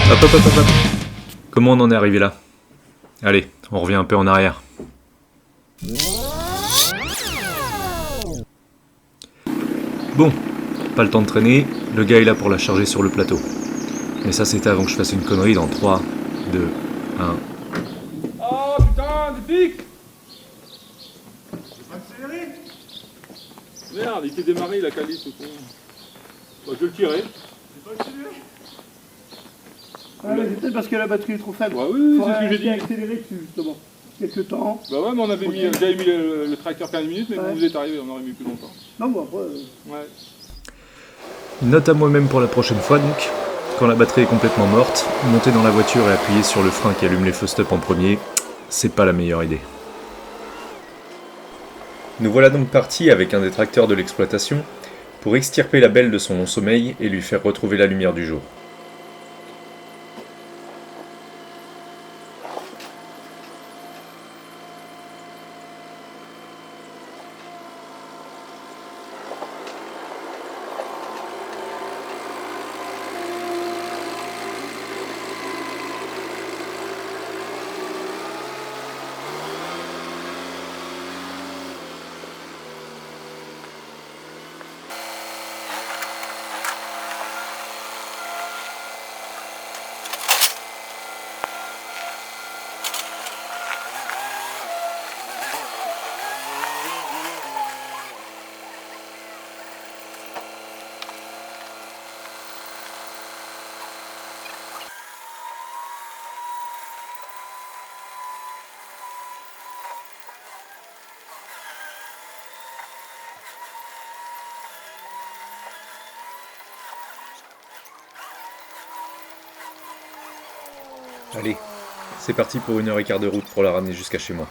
Hop hop hop hop hop. Comment on en est arrivé là? Allez, on revient un peu en arrière. Bon, pas le temps de traîner, le gars est là pour la charger sur le plateau. Mais ça c'était avant que je fasse une connerie dans 3, 2, 1... Oh putain, des pics! Accéléré. Merde, il s'est démarré, il a calé ce con. Bah, je vais le tirer. C'est pas accéléré. Ah, mais c'est peut-être parce que la batterie est trop faible. Ouais, oui, c'est ce que j'ai Faudrait dit. accélérer dessus, justement. Quelques temps. Bah ouais, mais on avait j'avais mis le tracteur 15 minutes, mais Ouais. vous êtes arrivé, on aurait mis plus longtemps. Non, bon, après. Ouais. Note à moi-même pour la prochaine fois donc, quand la batterie est complètement morte, monter dans la voiture et appuyer sur le frein qui allume les feux stop en premier, c'est pas la meilleure idée. Nous voilà donc partis avec un des tracteurs de l'exploitation pour extirper la belle de son long sommeil et lui faire retrouver la lumière du jour. Allez, c'est parti pour 1h15 de route pour la ramener jusqu'à chez moi.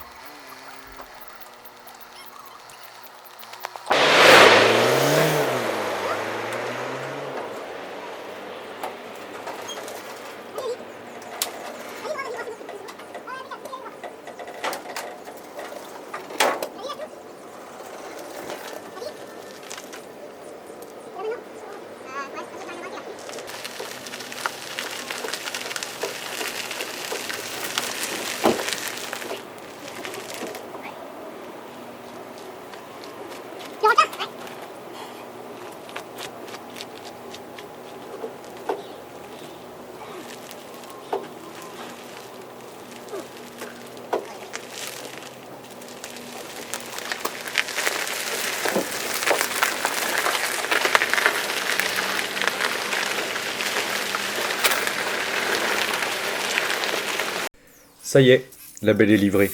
Ça y est, la belle est livrée.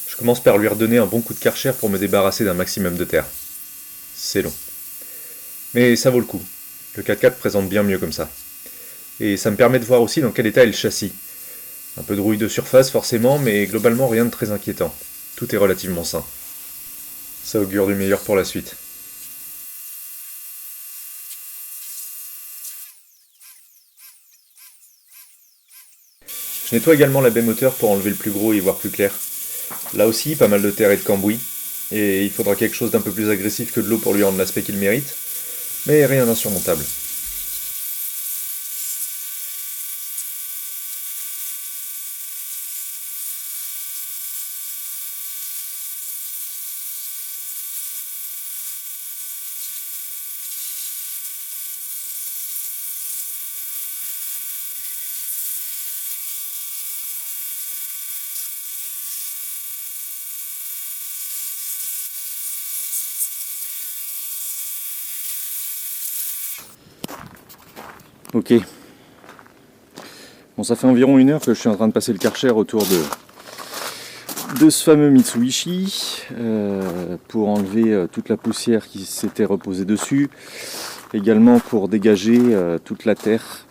Je commence par lui redonner un bon coup de Karcher pour me débarrasser d'un maximum de terre. C'est long. Mais ça vaut le coup. Le 4x4 présente bien mieux comme ça. Et ça me permet de voir aussi dans quel état est le châssis. Un peu de rouille de surface forcément, mais globalement rien de très inquiétant. Tout est relativement sain. Ça augure du meilleur pour la suite. Je nettoie également la baie moteur pour enlever le plus gros et y voir plus clair. Là aussi, pas mal de terre et de cambouis, et il faudra quelque chose d'un peu plus agressif que de l'eau pour lui rendre l'aspect qu'il mérite, mais rien d'insurmontable. Ok. Bon, ça fait environ 1 heure que je suis en train de passer le Karcher autour de ce fameux Mitsubishi pour enlever toute la poussière qui s'était reposée dessus. Également pour dégager toute la terre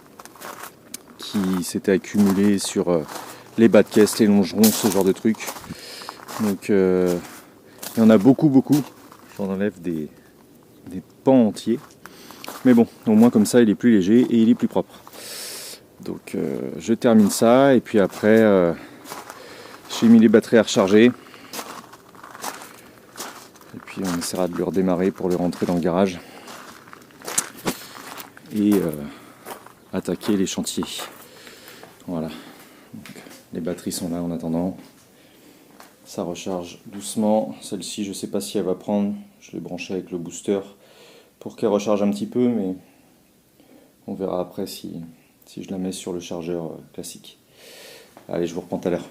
qui s'était accumulée sur les bas de caisse, les longerons, ce genre de trucs. Donc il y en a beaucoup. J'en enlève des pans entiers. Mais bon, au moins comme ça il est plus léger et il est plus propre. Donc je termine ça et puis après j'ai mis les batteries à recharger. Et puis on essaiera de le redémarrer pour le rentrer dans le garage. Et attaquer les chantiers. Voilà. Donc, les batteries sont là en attendant. Ça recharge doucement. Celle-ci, je ne sais pas si elle va prendre. Je l'ai branchée avec le booster pour qu'elle recharge un petit peu, mais on verra après si je la mets sur le chargeur classique. Allez, je vous reprends tout à l'heure.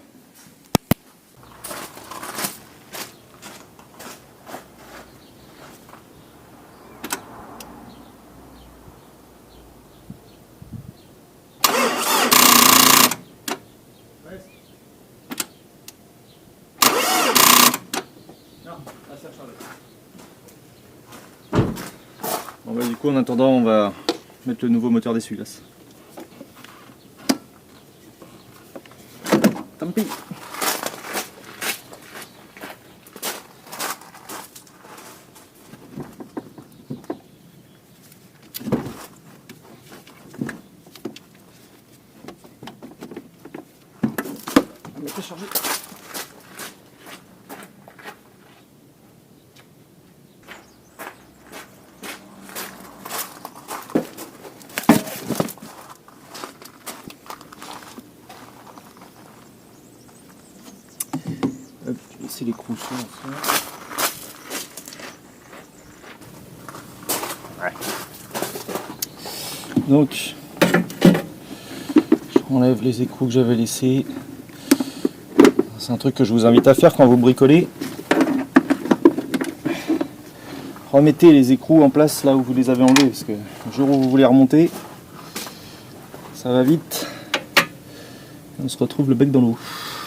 Bon bah, du coup, en attendant, on va mettre le nouveau moteur d'essuie-glace. Tant pis. On va charger. Hop, je vais laisser l'écrou sur ça. Ouais. Donc, j'enlève les écrous que j'avais laissés. C'est un truc que je vous invite à faire quand vous bricolez. Remettez les écrous en place là où vous les avez enlevés, parce que le jour où vous voulez remonter, ça va vite. On se retrouve le bec dans l'eau.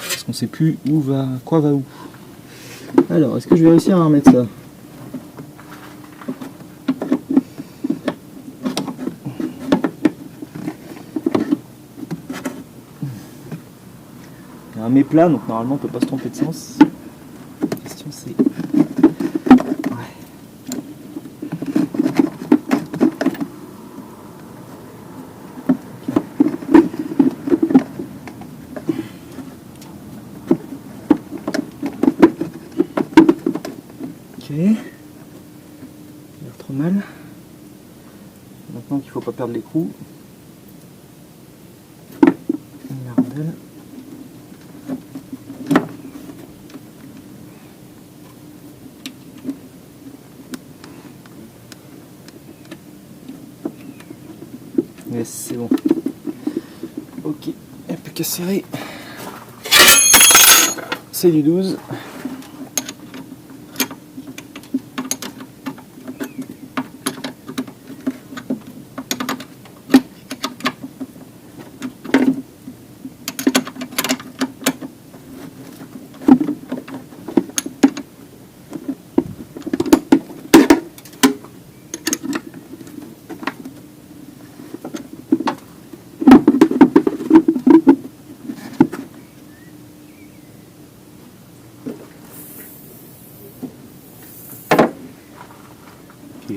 Parce qu'on ne sait plus où va, quoi va où. Alors, est-ce que je vais réussir à remettre ça? Il y a un mets plat, donc normalement on ne peut pas se tromper de sens. La question c'est... Ok, ça a l'air trop mal. Maintenant qu'il ne faut pas perdre l'écrou, la rondelle. Yes, c'est bon. Ok, un peu qu'à serrer. C'est du 12. Ok.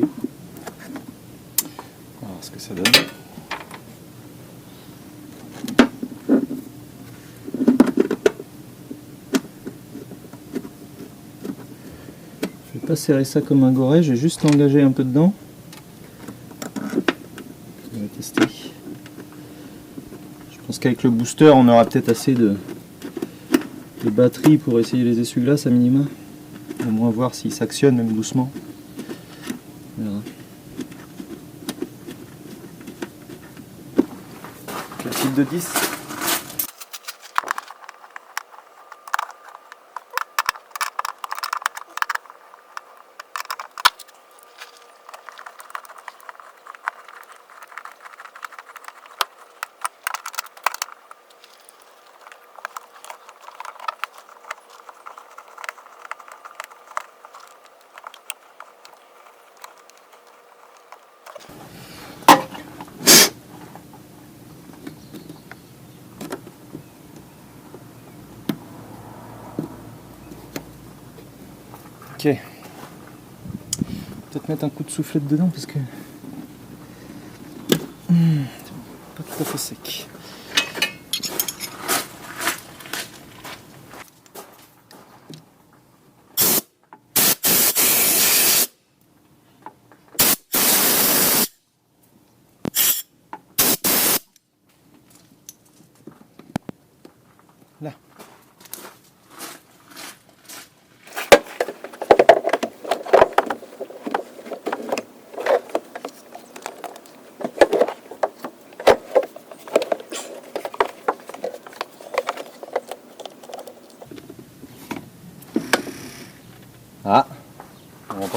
On va voir ce que ça donne. Je vais pas serrer ça comme un goret, je vais juste l'engager un peu dedans. On va tester. Je pense qu'avec le booster, on aura peut-être assez de batterie pour essayer les essuie-glaces à minima. Au moins voir s'ils s'actionnent même doucement. Voilà. La file de 10. Ok. Peut-être mettre un coup de soufflette dedans parce que pas tout à fait sec.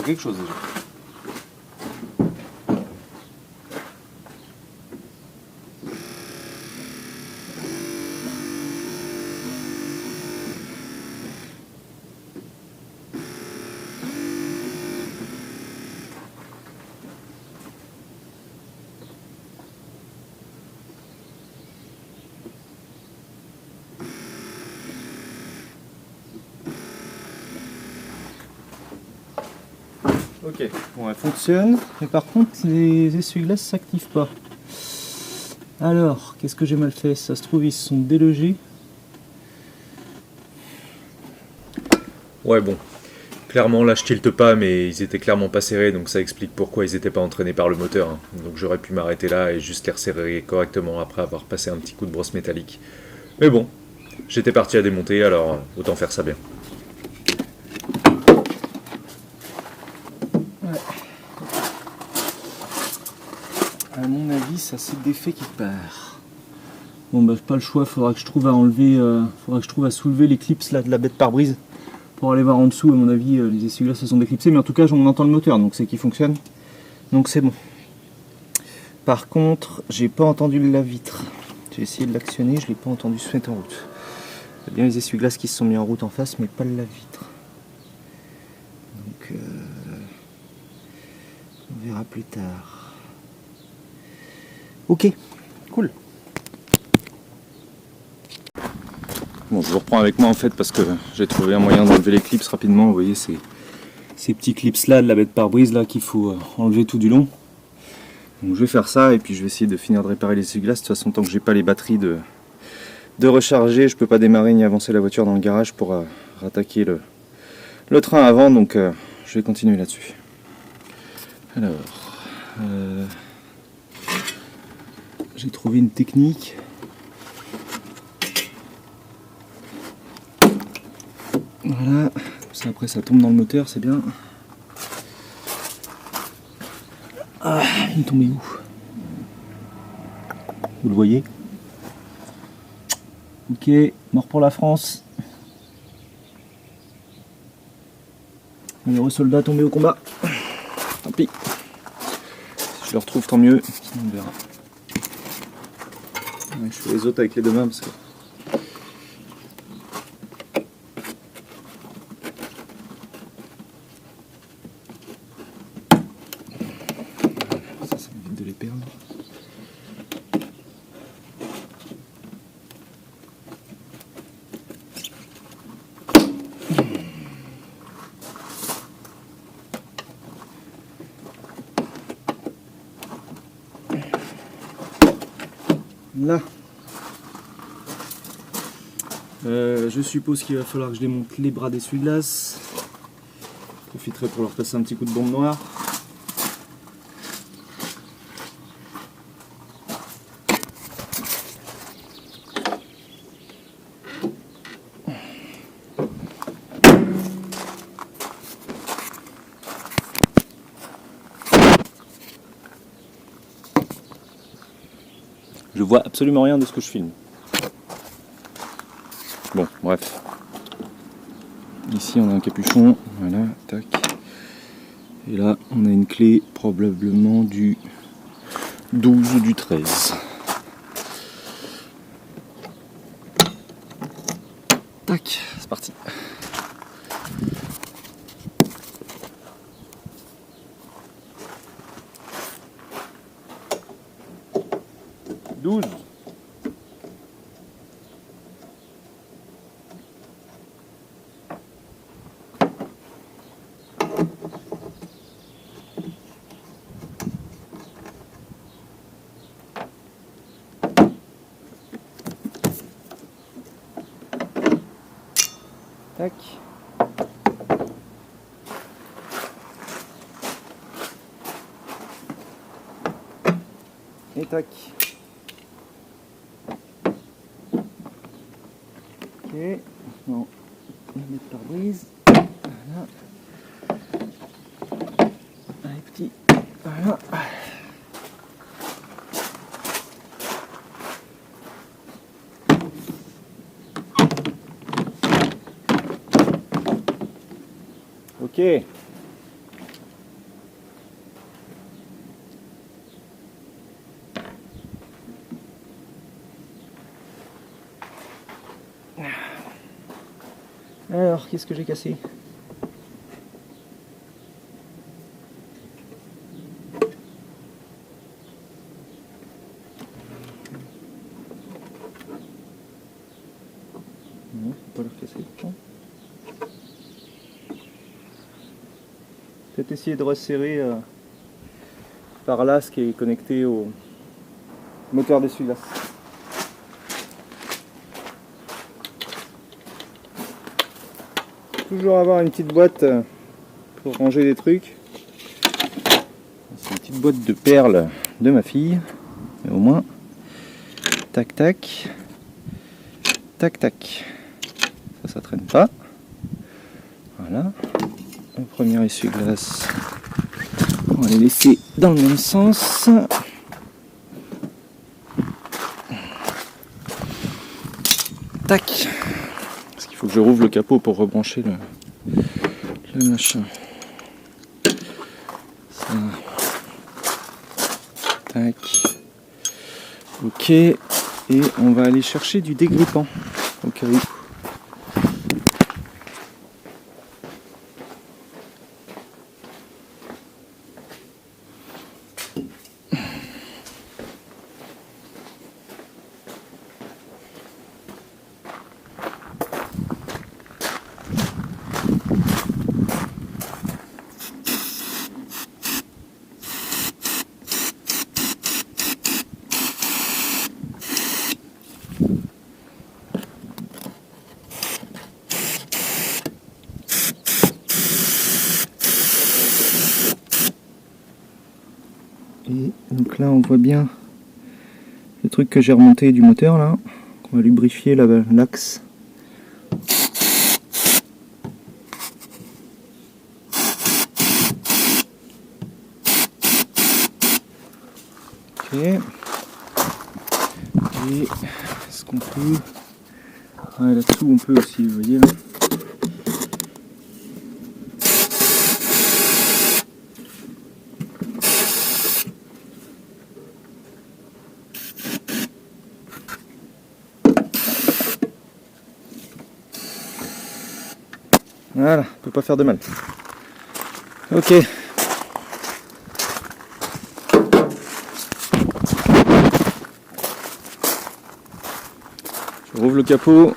sent quelque chose déjà. Ok, bon, elle fonctionne, mais par contre les essuie-glaces ne s'activent pas. Alors, qu'est-ce que j'ai mal fait? Ça se trouve, ils se sont délogés. Ouais, bon, clairement là je tilte pas, mais ils étaient clairement pas serrés, donc ça explique pourquoi ils n'étaient pas entraînés par le moteur. Hein. Donc j'aurais pu m'arrêter là et juste les resserrer correctement après avoir passé un petit coup de brosse métallique. Mais bon, j'étais parti à démonter, alors autant faire ça bien. À mon avis, ça c'est défait quelque part. Bon bah pas le choix, faudra que je trouve à enlever, faudra que je trouve à soulever les clips là de la bête pare-brise pour aller voir en dessous. À mon avis, les essuie-glaces se sont déclipsés, mais en tout cas, on entend le moteur, donc c'est qu'il fonctionne. Donc c'est bon. Par contre, j'ai pas entendu le lave-vitre. J'ai essayé de l'actionner, je l'ai pas entendu se mettre en route. Il y a bien les essuie-glaces qui se sont mis en route en face, mais pas le lave-vitre. Donc on verra plus tard. Ok, cool. Bon, je vous reprends avec moi en fait parce que j'ai trouvé un moyen d'enlever les clips rapidement. Vous voyez ces petits clips là de la bête pare-brise là qu'il faut enlever tout du long. Donc je vais faire ça et puis je vais essayer de finir de réparer les essuie-glaces. De toute façon, tant que j'ai pas les batteries de recharger, je peux pas démarrer ni avancer la voiture dans le garage pour rattaquer le train avant. Donc je vais continuer là-dessus. Alors, j'ai trouvé une technique. Voilà, ça après ça tombe dans le moteur, c'est bien. Ah, il est tombé où? Vous le voyez? Ok, mort pour la France. Un heureux soldat tombé au combat. Tant pis. Si je le retrouve, tant mieux. Sinon, on verra. Ouais, je fais les autres avec les deux mains parce que. Ça m'évite de les perdre. Là, je suppose qu'il va falloir que je démonte les bras d'essuie-glace. Je profiterai pour leur passer un petit coup de bombe noire. Je vois absolument rien de ce que je filme. Bon, bref. Ici on a un capuchon, voilà, tac. Et là on a une clé probablement du 12 ou du 13. Tac, c'est parti. Tac. Et tac. Ok. Non. On va mettre pare-brise. Voilà. Allez, petit. Voilà. Ok. Alors, qu'est-ce que j'ai cassé? Non, faut pas le recasser. Peut-être essayer de resserrer par là ce qui est connecté au moteur d'essuie-glace. Toujours avoir une petite boîte pour ranger des trucs. C'est une petite boîte de perles de ma fille, mais au moins tac tac tac tac, ça traîne pas. Voilà, le premier essuie-glace, on va les laisser dans le même sens. Tac. Parce qu'il faut que je rouvre le capot pour rebrancher le machin. Ça. Tac. Ok. Et on va aller chercher du dégrippant au cas où. Et donc là on voit bien le truc que j'ai remonté du moteur là, on va lubrifier l'axe. Ok. Et est-ce qu'on peut... Ouais, là-dessous on peut aussi, vous voyez là. Voilà, peut pas faire de mal. Ok. Je rouvre le capot.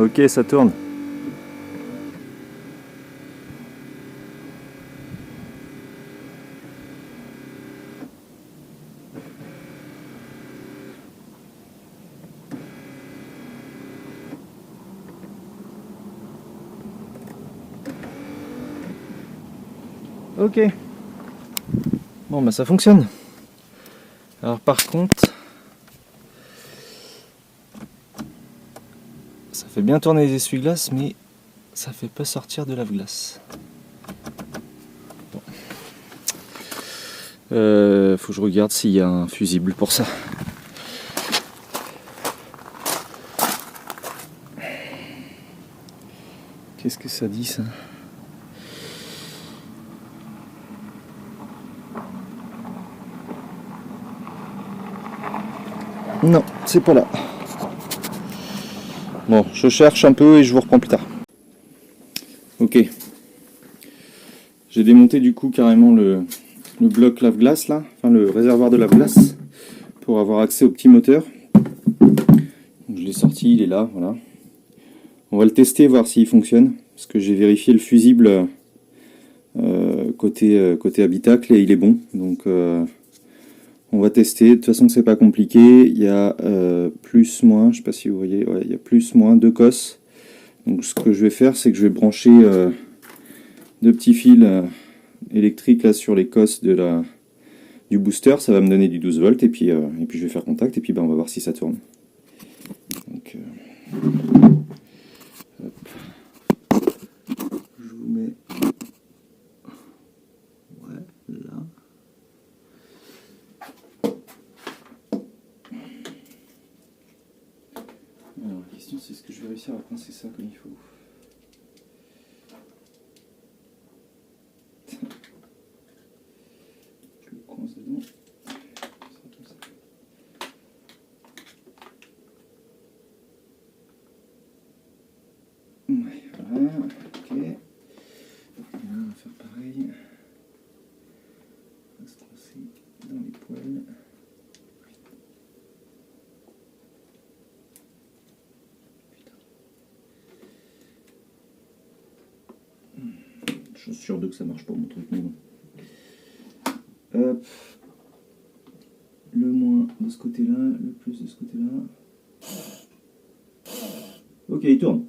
Ok, ça tourne. Ok. Bon bah ça fonctionne. Alors par contre, ça fait bien tourner les essuie-glaces, mais ça fait pas sortir de lave-glace. Bon. Faut que je regarde s'il y a un fusible pour ça. Qu'est-ce que ça dit ça? Non, c'est pas là. Bon, je cherche un peu et je vous reprends plus tard. Ok. J'ai démonté du coup carrément le bloc lave-glace là, enfin le réservoir de lave-glace, pour avoir accès au petit moteur. Donc, je l'ai sorti, il est là, voilà. On va le tester, voir s'il fonctionne, parce que j'ai vérifié le fusible côté habitacle et il est bon. Donc on va tester. De toute façon, c'est pas compliqué. Il y a plus, moins, je sais pas si vous voyez, ouais, il y a plus, moins 2 cosses. Donc ce que je vais faire, c'est que je vais brancher 2 petits fils électriques là sur les cosses du booster. Ça va me donner du 12 volts et puis je vais faire contact et puis on va voir si ça tourne. Donc, hop. Je vous mets là. Alors la question c'est, est-ce que je vais réussir à pincer ça comme il faut? Je le coince dedans. Ça sera comme ça. Ouais, voilà, ok. Et là, on va faire pareil. On va se coincer dans les poils. Je suis sûr que ça marche pas mon truc, mais bon. Hop. Le moins de ce côté-là, le plus de ce côté-là. Ok, il tourne.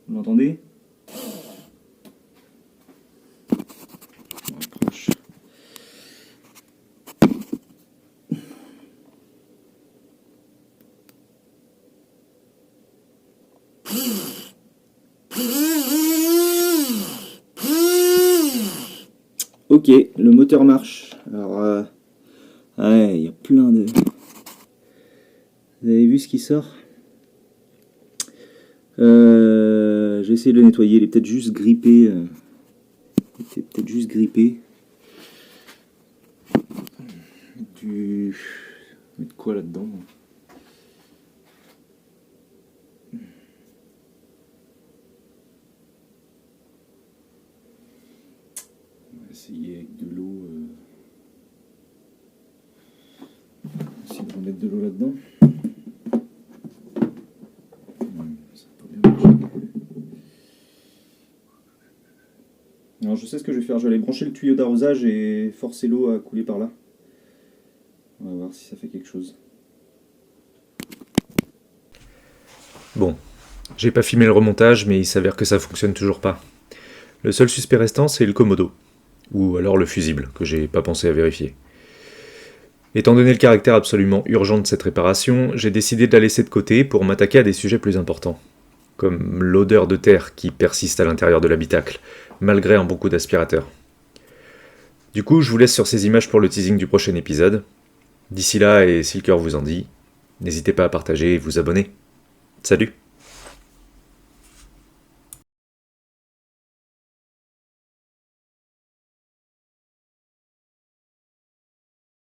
Vous l'entendez? On rapproche. Ok, le moteur marche. Alors, ouais, il y a plein de... Vous avez vu ce qui sort? J'ai essayé de le nettoyer, il est peut-être juste grippé. Il était peut-être juste grippé. Mettre quoi là-dedans? On va essayer avec de l'eau. Essayer de remettre de l'eau là-dedans. Ça a pas bien marché. Alors je sais ce que je vais faire, je vais aller brancher le tuyau d'arrosage et forcer l'eau à couler par là. On va voir si ça fait quelque chose. Bon, j'ai pas filmé le remontage, mais il s'avère que ça fonctionne toujours pas. Le seul suspect restant, c'est le commodo. Ou alors le fusible, que j'ai pas pensé à vérifier. Étant donné le caractère absolument urgent de cette réparation, j'ai décidé de la laisser de côté pour m'attaquer à des sujets plus importants. Comme l'odeur de terre qui persiste à l'intérieur de l'habitacle, malgré un bon coup d'aspirateur. Du coup, je vous laisse sur ces images pour le teasing du prochain épisode. D'ici là, et si le cœur vous en dit, n'hésitez pas à partager et vous abonner. Salut!